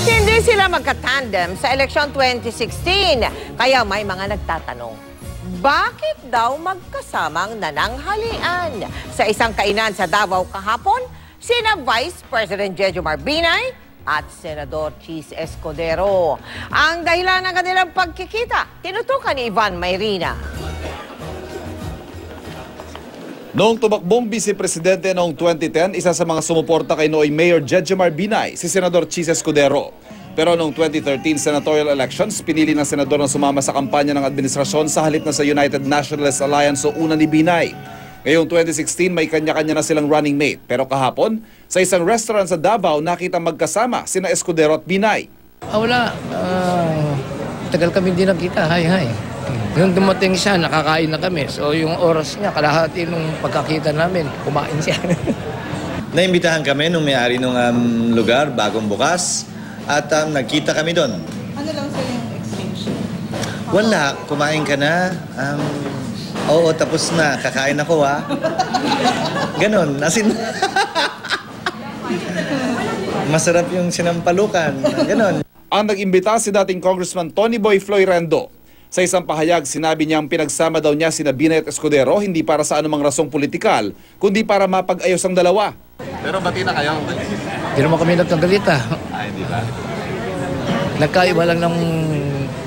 Hindi sila magka-tandem sa eleksyon 2016. Kaya may mga nagtatanong, bakit daw magkasamang nananghalian? Sa isang kainan sa Davao kahapon, sina Vice President Jejomar Binay at Senador Chis Escudero. Ang dahilan ng kanilang pagkikita, tinutukan ni Ivan Mayrina. Noong tumakbong vice-presidente noong 2010, isa sa mga sumuporta kay Noy Mayor Jejomar Binay, si Senador Chis Escudero. Pero noong 2013 senatorial elections, pinili ng senador na sumama sa kampanya ng administrasyon sa halip na sa United Nationalist Alliance o una ni Binay. Ngayong 2016, may kanya-kanya na silang running mate. Pero kahapon, sa isang restaurant sa Davao, nakita magkasama sina Escudero at Binay. Wala. Tagal kami hindi nakita. Hi. Nung dumating siya, nakakain na kami. So yung oras niya, kalahati nung pagkakita namin, kumain siya. Naimbitahan kami nung may-ari ng lugar, bagong bukas. At nagkita kami doon. Ano lang sa yung exchange? Wala, kumain ka na. Oo, tapos na. Kakain ako, ha? Ganon, asin. Masarap yung sinampalukan. Ganon. Ang nag-imbita si dating Congressman Tony Boy Floyrendo. Sa isang pahayag, sinabi niyang pinagsama daw niya sina Binay at Escudero hindi para sa anumang rasong politikal, kundi para mapag-ayos ang dalawa. Pero bati na kayo? Hindi naman kami nagkagalita. Hindi ba? Nagkaiba lang ng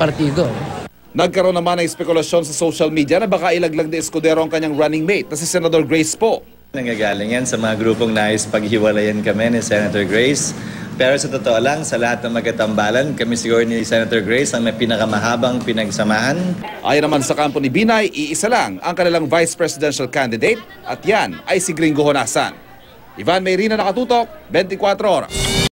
partido. Nagkaroon naman ng spekulasyon sa social media na baka ilaglag ni Escudero ang kanyang running mate na si Senador Grace Poe. Nanggagaling yan sa mga grupong nais paghiwalayan kami ni Senator Grace. Pero sa totoo lang, sa lahat ng magkatambalan, kami siguro ni Senator Grace ang may pinakamahabang pinagsamahan. Ayon naman sa kampo ni Binay, iisa lang ang kanilang vice presidential candidate at yan ay si Gringo Honasan. Ivan Mayrina, nakatutok, 24 oras.